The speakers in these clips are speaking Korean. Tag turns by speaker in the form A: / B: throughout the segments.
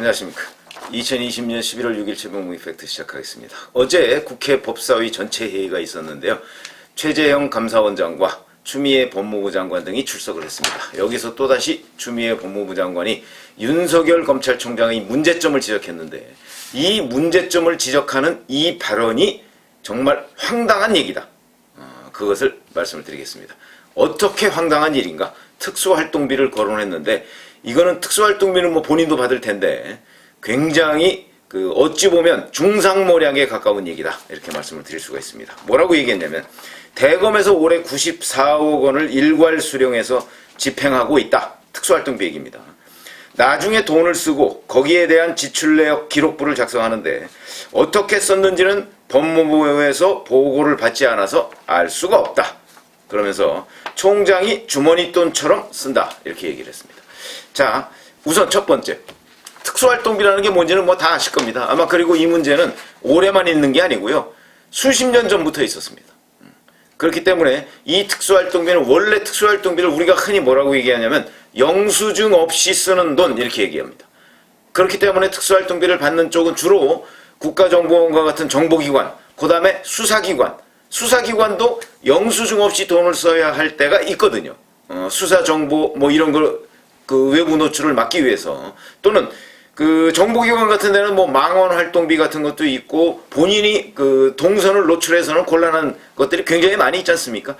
A: 안녕하십니까. 2020년 11월 6일 최병무 이펙트 시작하겠습니다. 어제 국회 법사위 전체 회의가 있었는데요. 최재형 감사원장과 추미애 법무부 장관 등이 출석을 했습니다. 여기서 또다시 추미애 법무부 장관이 윤석열 검찰총장의 문제점을 지적했는데, 이 문제점을 지적하는 이 발언이 정말 황당한 얘기다. 그것을 말씀을 드리겠습니다. 어떻게 황당한 일인가? 특수활동비를 거론했는데, 이거는 특수활동비는 뭐 본인도 받을 텐데 굉장히 어찌 보면 중상모략에 가까운 얘기다, 이렇게 말씀을 드릴 수가 있습니다. 뭐라고 얘기했냐면, 대검에서 올해 94억 원을 일괄 수령해서 집행하고 있다. 특수활동비 얘기입니다. 나중에 돈을 쓰고 거기에 대한 지출 내역 기록부를 작성하는데 어떻게 썼는지는 법무부에서 보고를 받지 않아서 알 수가 없다. 그러면서 총장이 주머니 돈처럼 쓴다, 이렇게 얘기를 했습니다. 자, 우선 첫 번째, 특수활동비라는 게 뭔지는 뭐 다 아실 겁니다. 아마. 그리고 이 문제는 올해만 있는 게 아니고요, 수십 년 전부터 있었습니다. 그렇기 때문에 이 특수활동비는, 원래 특수활동비를 우리가 흔히 뭐라고 얘기하냐면 영수증 없이 쓰는 돈, 이렇게 얘기합니다. 그렇기 때문에 특수활동비를 받는 쪽은 주로 국가정보원과 같은 정보기관, 그 다음에 수사기관, 수사기관도 영수증 없이 돈을 써야 할 때가 있거든요. 수사정보 뭐 이런 걸 외부 노출을 막기 위해서, 또는 정보기관 같은 데는 뭐 망원 활동비 같은 것도 있고, 본인이 동선을 노출해서는 곤란한 것들이 굉장히 많이 있지 않습니까?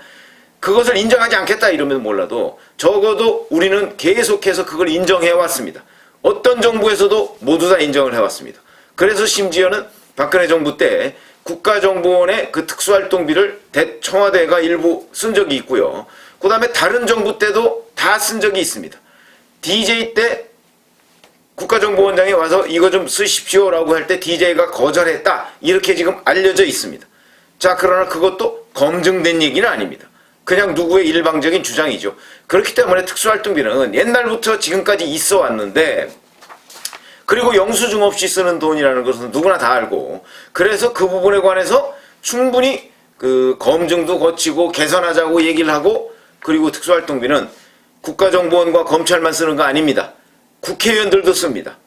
A: 그것을 인정하지 않겠다 이러면 몰라도 적어도 우리는 계속해서 그걸 인정해 왔습니다. 어떤 정부에서도 모두 다 인정을 해왔습니다. 그래서 심지어는 박근혜 정부 때 국가정보원의 특수활동비를 청와대가 일부 쓴 적이 있고요. 그 다음에 다른 정부 때도 다 쓴 적이 있습니다. DJ 때 국가정보원장이 와서 이거 좀 쓰십시오라고 할 때 DJ가 거절했다, 이렇게 지금 알려져 있습니다. 자, 그러나 그것도 검증된 얘기는 아닙니다. 그냥 누구의 일방적인 주장이죠. 그렇기 때문에 특수활동비는 옛날부터 지금까지 있어 왔는데, 그리고 영수증 없이 쓰는 돈이라는 것은 누구나 다 알고, 그래서 그 부분에 관해서 충분히 검증도 거치고 개선하자고 얘기를 하고, 그리고 특수활동비는 국가정보원과 검찰만 쓰는 거 아닙니다. 국회의원들도 씁니다.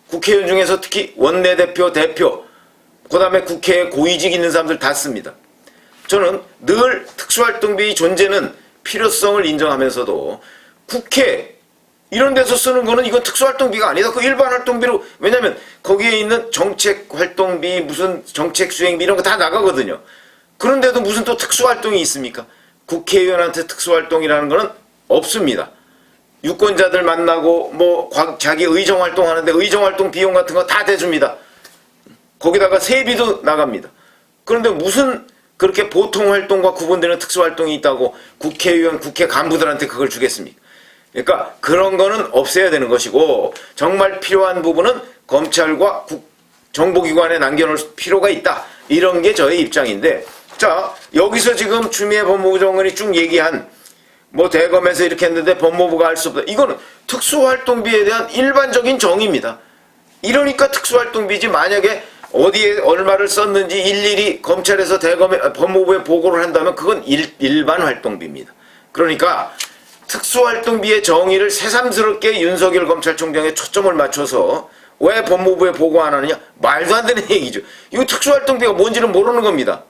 A: 국회의원 중에서 특히 원내대표, 대표, 그 다음에 국회에 고위직 있는 사람들 다 씁니다. 저는 늘 특수활동비의 존재는 필요성을 인정하면서도, 국회 이런 데서 쓰는 거는 이건 특수활동비가 아니다. 그 일반 활동비로, 왜냐면 거기에 있는 정책활동비, 무슨 정책수행비 이런 거 다 나가거든요. 그런데도 무슨 또 특수활동이 있습니까? 국회의원한테 특수활동이라는 거는 없습니다. 유권자들 만나고 뭐 자기 의정활동 하는데 의정활동 비용 같은 거 다 대줍니다. 거기다가 세비도 나갑니다. 그런데 무슨 그렇게 보통 활동과 구분되는 특수활동이 있다고 국회의원, 국회 간부들한테 그걸 주겠습니까? 그러니까 그런 거는 없애야 되는 것이고, 정말 필요한 부분은 검찰과 정보기관에 남겨놓을 필요가 있다, 이런 게 저의 입장인데, 자, 여기서 지금 추미애 법무부 장관이 쭉 얘기한 뭐 대검에서 이렇게 했는데 법무부가 할 수 없다, 이거는 특수활동비에 대한 일반적인 정의입니다. 이러니까 특수활동비지, 만약에 어디에 얼마를 썼는지 일일이 검찰에서 법무부에 보고를 한다면 그건 일반 활동비입니다. 그러니까 특수활동비의 정의를 새삼스럽게 윤석열 검찰총장에 초점을 맞춰서 왜 법무부에 보고 안 하느냐, 말도 안 되는 얘기죠. 이거 특수활동비가 뭔지는 모르는 겁니다.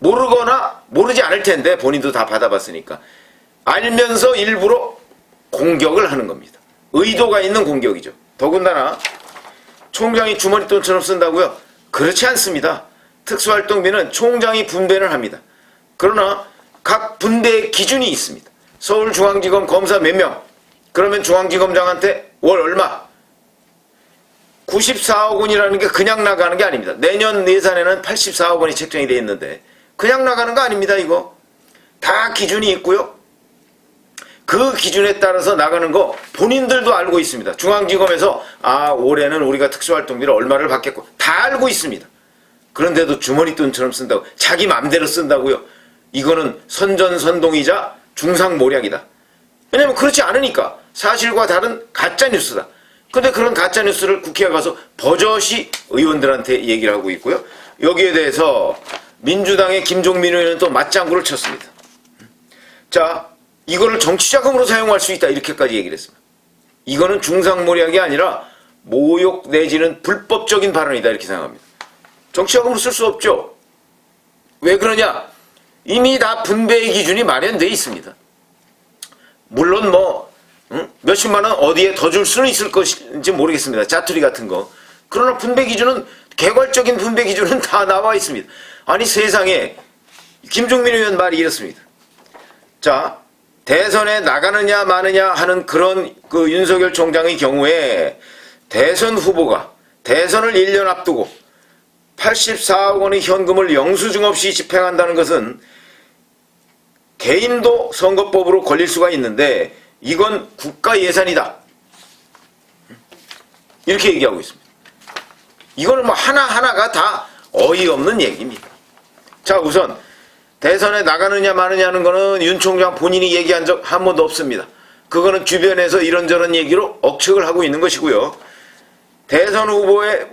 A: 모르거나 모르지 않을 텐데, 본인도 다 받아봤으니까 알면서 일부러 공격을 하는 겁니다. 의도가 있는 공격이죠. 더군다나 총장이 주머니 돈처럼 쓴다고요? 그렇지 않습니다. 특수활동비는 총장이 분배를 합니다. 그러나 각 분배의 기준이 있습니다. 서울중앙지검 검사 몇 명, 그러면 중앙지검장한테 월 얼마, 94억 원이라는 게 그냥 나가는 게 아닙니다. 내년 예산에는 84억 원이 책정이 되어 있는데 그냥 나가는 거 아닙니다. 이거 다 기준이 있고요. 그 기준에 따라서 나가는 거 본인들도 알고 있습니다. 중앙지검에서 올해는 우리가 특수활동비를 얼마를 받겠고 다 알고 있습니다. 그런데도 주머니 돈처럼 쓴다고, 자기 맘대로 쓴다고요? 이거는 선전선동이자 중상모략이다. 왜냐면 그렇지 않으니까 사실과 다른 가짜뉴스다. 근데 그런 가짜뉴스를 국회에 가서 버젓이 의원들한테 얘기를 하고 있고요. 여기에 대해서 민주당의 김종민 의원은 또 맞장구를 쳤습니다. 자, 이거를 정치자금으로 사용할 수 있다, 이렇게까지 얘기를 했습니다. 이거는 중상모략이 아니라 모욕 내지는 불법적인 발언이다 이렇게 생각합니다. 정치자금으로 쓸 수 없죠. 왜 그러냐? 이미 다 분배의 기준이 마련되어 있습니다. 물론 뭐 몇십만 원 어디에 더 줄 수는 있을 것인지 모르겠습니다. 짜투리 같은 거. 그러나 분배 기준은 개괄적인 분배 기준은 다 나와 있습니다. 아니 세상에 김종민 의원 말이 이렇습니다. 자, 대선에 나가느냐 마느냐 하는 그런 그 윤석열 총장의 경우에 대선 후보가 대선을 1년 앞두고 84억 원의 현금을 영수증 없이 집행한다는 것은 개인도 선거법으로 걸릴 수가 있는데 이건 국가 예산이다. 이렇게 얘기하고 있습니다. 이거는 뭐 하나하나가 다 어이없는 얘기입니다. 자, 우선 대선에 나가느냐 마느냐는 거는 윤 총장 본인이 얘기한 적 한 번도 없습니다. 그거는 주변에서 이런저런 얘기로 억측을 하고 있는 것이고요. 대선 후보에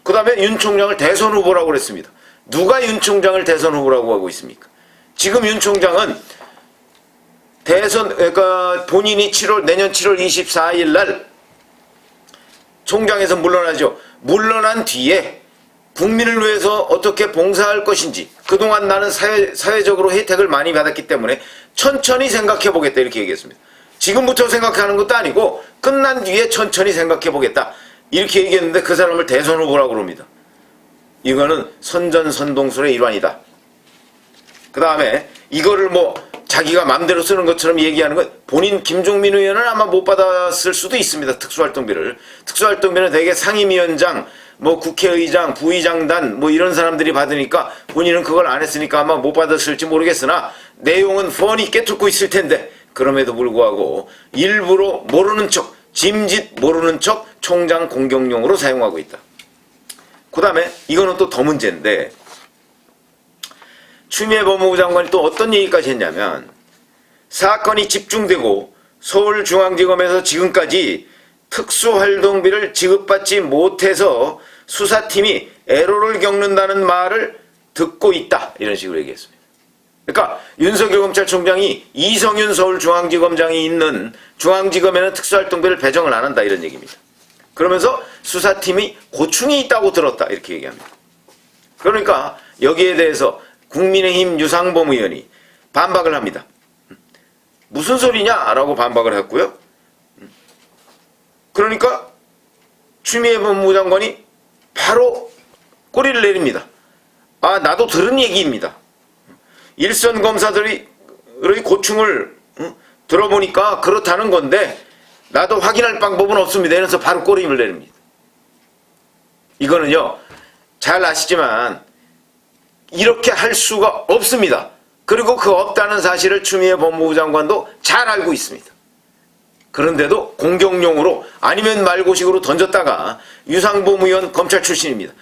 A: 그 다음에 윤 총장을 대선 후보라고 그랬습니다. 누가 윤 총장을 대선 후보라고 하고 있습니까? 지금 윤 총장은 그러니까 본인이 내년 7월 24일 날 총장에서 물러나죠. 물러난 뒤에 국민을 위해서 어떻게 봉사할 것인지, 그동안 나는 사회적으로 혜택을 많이 받았기 때문에 천천히 생각해 보겠다 이렇게 얘기했습니다. 지금부터 생각하는 것도 아니고 끝난 뒤에 천천히 생각해 보겠다 이렇게 얘기했는데 그 사람을 대선 후보라고 그럽니다. 이거는 선전선동술의 일환이다. 그 다음에 이거를 자기가 마음대로 쓰는 것처럼 얘기하는 건 본인 김종민 의원은 아마 못 받았을 수도 있습니다. 특수활동비를. 특수활동비는 대개 상임위원장, 국회의장, 부의장단 이런 사람들이 받으니까 본인은 그걸 안 했으니까 아마 못 받았을지 모르겠으나 내용은 뻔히 깨뚫고 있을 텐데 그럼에도 불구하고 일부러 모르는 척, 짐짓 모르는 척 총장 공격용으로 사용하고 있다. 그 다음에 이거는 또 더 문제인데 추미애 법무부 장관이 또 어떤 얘기까지 했냐면 사건이 집중되고 서울중앙지검에서 지금까지 특수활동비를 지급받지 못해서 수사팀이 애로를 겪는다는 말을 듣고 있다 이런 식으로 얘기했습니다. 그러니까 윤석열 검찰총장이 이성윤 서울중앙지검장이 있는 중앙지검에는 특수활동비를 배정을 안 한다 이런 얘기입니다. 그러면서 수사팀이 고충이 있다고 들었다 이렇게 얘기합니다. 그러니까 여기에 대해서 국민의힘 유상범 의원이 반박을 합니다. 무슨 소리냐라고 반박을 했고요. 그러니까 추미애 법무부 장관이 바로 꼬리를 내립니다. 아, 나도 들은 얘기입니다. 일선 검사들의 고충을 들어보니까 그렇다는 건데 나도 확인할 방법은 없습니다. 이러면서 바로 꼬리를 내립니다. 이거는요, 잘 아시지만 이렇게 할 수가 없습니다. 그리고 그 없다는 사실을 추미애 법무부 장관도 잘 알고 있습니다. 그런데도 공격용으로 아니면 말고식으로 던졌다가 유상범 의원 검찰 출신입니다.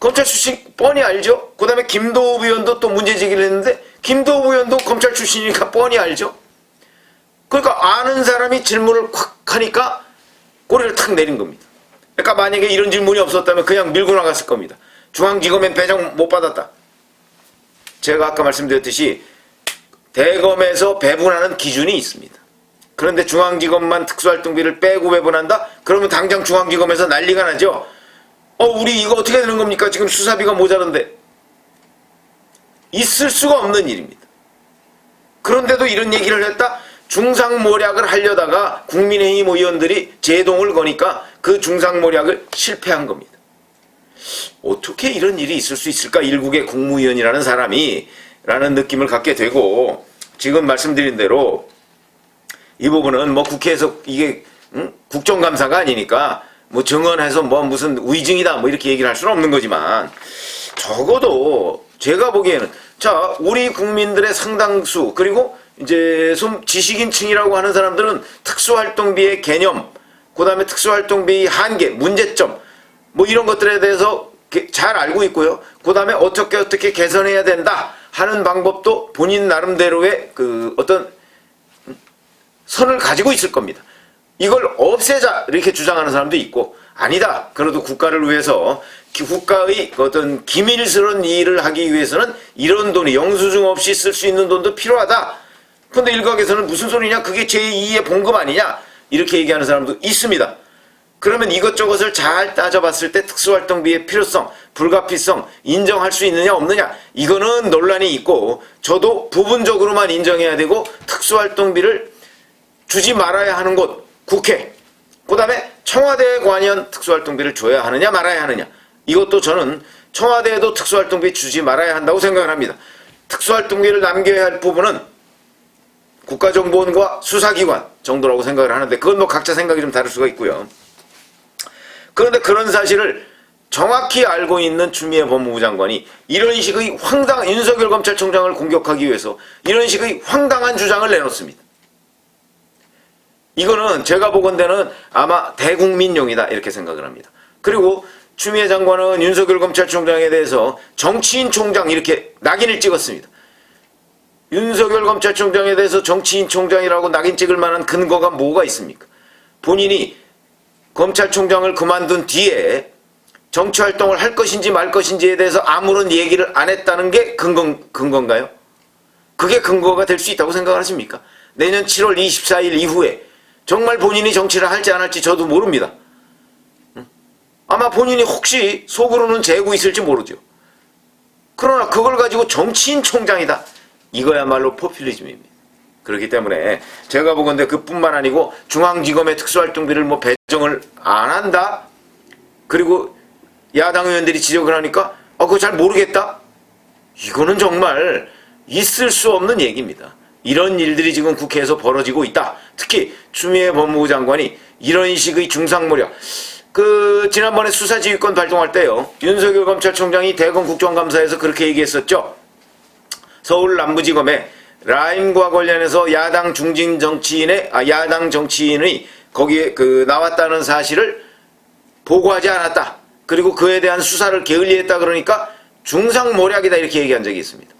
A: 검찰 출신 뻔히 알죠? 그 다음에 김도읍 의원도 또 문제제기를 했는데 김도읍 의원도 검찰 출신이니까 뻔히 알죠? 그러니까 아는 사람이 질문을 콱 하니까 꼬리를 탁 내린 겁니다. 그러니까 만약에 이런 질문이 없었다면 그냥 밀고 나갔을 겁니다. 중앙지검엔 배정 못 받았다. 제가 아까 말씀드렸듯이 대검에서 배분하는 기준이 있습니다. 그런데 중앙지검만 특수활동비를 빼고 배분한다? 그러면 당장 중앙지검에서 난리가 나죠. 우리 이거 어떻게 되는 겁니까? 지금 수사비가 모자란데. 있을 수가 없는 일입니다. 그런데도 이런 얘기를 했다? 중상모략을 하려다가 국민의힘 의원들이 제동을 거니까 그 중상모략을 실패한 겁니다. 어떻게 이런 일이 있을 수 있을까? 일국의 국무위원이라는 사람이 라는 느낌을 갖게 되고 지금 말씀드린 대로 이 부분은 국회에서 이게 국정감사가 아니니까 증언해서 무슨 위증이다 이렇게 얘기를 할 수는 없는 거지만 적어도 제가 보기에는 자, 우리 국민들의 상당수 그리고 이제 좀 지식인층이라고 하는 사람들은 특수활동비의 개념, 그 다음에 특수활동비 한계, 문제점 이런 것들에 대해서 잘 알고 있고요. 그 다음에 어떻게 개선해야 된다 하는 방법도 본인 나름대로의 그 어떤 선을 가지고 있을 겁니다. 이걸 없애자 이렇게 주장하는 사람도 있고 아니다. 그래도 국가를 위해서 국가의 어떤 기밀스러운 일을 하기 위해서는 이런 돈이 영수증 없이 쓸 수 있는 돈도 필요하다. 근데 일각에서는 무슨 소리냐? 그게 제2의 봉급 아니냐? 이렇게 얘기하는 사람도 있습니다. 그러면 이것저것을 잘 따져봤을 때 특수활동비의 필요성, 불가피성 인정할 수 있느냐 없느냐, 이거는 논란이 있고, 저도 부분적으로만 인정해야 되고 특수활동비를 주지 말아야 하는 곳 국회, 그 다음에 청와대에 관련 특수활동비를 줘야 하느냐 말아야 하느냐, 이것도 저는 청와대에도 특수활동비 주지 말아야 한다고 생각을 합니다. 특수활동비를 남겨야 할 부분은 국가정보원과 수사기관 정도라고 생각을 하는데, 그건 뭐 각자 생각이 좀 다를 수가 있고요. 그런데 그런 사실을 정확히 알고 있는 추미애 법무부 장관이 이런 식의 윤석열 검찰총장을 공격하기 위해서 이런 식의 황당한 주장을 내놓습니다. 이거는 제가 보건대는 아마 대국민용이다 이렇게 생각을 합니다. 그리고 추미애 장관은 윤석열 검찰총장에 대해서 정치인 총장 이렇게 낙인을 찍었습니다. 윤석열 검찰총장에 대해서 정치인 총장이라고 낙인 찍을 만한 근거가 뭐가 있습니까? 본인이 검찰총장을 그만둔 뒤에 정치활동을 할 것인지 말 것인지에 대해서 아무런 얘기를 안 했다는 게 근거인가요? 그게 근거가 될 수 있다고 생각을 하십니까? 내년 7월 24일 이후에 정말 본인이 정치를 할지 안 할지 저도 모릅니다. 아마 본인이 혹시 속으로는 재고 있을지 모르죠. 그러나 그걸 가지고 정치인 총장이다, 이거야말로 포퓰리즘입니다. 그렇기 때문에 제가 보건대 그뿐만 아니고 중앙지검의 특수활동비를 뭐 배정을 안 한다? 그리고 야당 의원들이 지적을 하니까 그거 잘 모르겠다? 이거는 정말 있을 수 없는 얘기입니다. 이런 일들이 지금 국회에서 벌어지고 있다. 특히 추미애 법무부 장관이 이런 식의 중상모략, 지난번에 수사지휘권 발동할 때요, 윤석열 검찰총장이 대검 국정감사에서 그렇게 얘기했었죠. 서울 남부지검에 라임과 관련해서 야당 중진 정치인의 야당 정치인의 거기에 나왔다는 사실을 보고하지 않았다. 그리고 그에 대한 수사를 게을리했다. 그러니까 중상모략이다 이렇게 얘기한 적이 있습니다.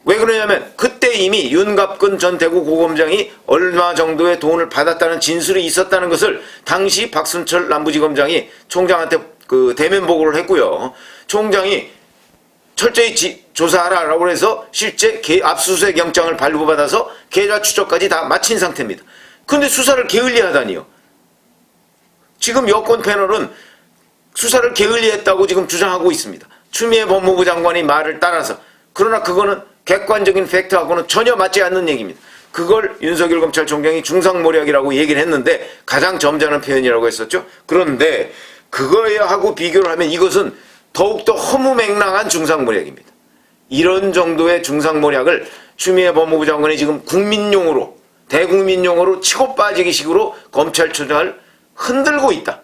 A: 왜 그러냐면 그때 이미 윤갑근 전 대구고검장이 얼마 정도의 돈을 받았다는 진술이 있었다는 것을 당시 박순철 남부지검장이 총장한테 대면 보고를 했고요. 총장이 철저히 조사하라라고 해서 실제 압수수색 영장을 발부받아서 계좌 추적까지 다 마친 상태입니다. 그런데 수사를 게을리하다니요. 지금 여권 패널은 수사를 게을리했다고 지금 주장하고 있습니다. 추미애 법무부 장관이 말을 따라서. 그러나 그거는 객관적인 팩트하고는 전혀 맞지 않는 얘기입니다. 그걸 윤석열 검찰총장이 중상모략이라고 얘기를 했는데, 가장 점잖은 표현이라고 했었죠. 그런데 그거에 하고 비교를 하면 이것은 더욱더 허무맹랑한 중상모략입니다. 이런 정도의 중상모략을 추미애 법무부 장관이 지금 국민용으로, 대국민용으로 치고 빠지기 식으로 검찰총장을 흔들고 있다,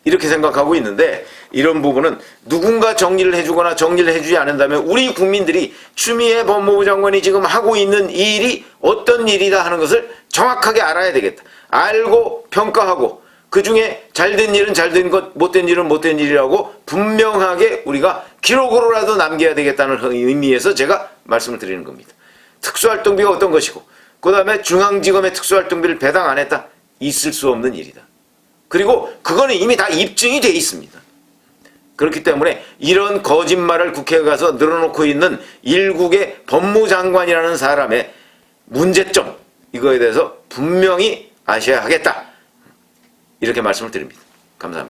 A: 이렇게 생각하고 있는데, 이런 부분은 누군가 정리를 해주거나 정리를 해주지 않는다면 우리 국민들이 추미애 법무부 장관이 지금 하고 있는 이 일이 어떤 일이다 하는 것을 정확하게 알아야 되겠다. 알고 평가하고 그 중에 잘된 일은 잘된 것, 못된 일은 못된 일이라고 분명하게 우리가 기록으로라도 남겨야 되겠다는 의미에서 제가 말씀을 드리는 겁니다. 특수활동비가 어떤 것이고, 그 다음에 중앙지검의 특수활동비를 배당 안 했다, 있을 수 없는 일이다. 그리고 그거는 이미 다 입증이 돼 있습니다. 그렇기 때문에 이런 거짓말을 국회에 가서 늘어놓고 있는 일국의 법무장관이라는 사람의 문제점, 이거에 대해서 분명히 아셔야 하겠다, 이렇게 말씀을 드립니다. 감사합니다.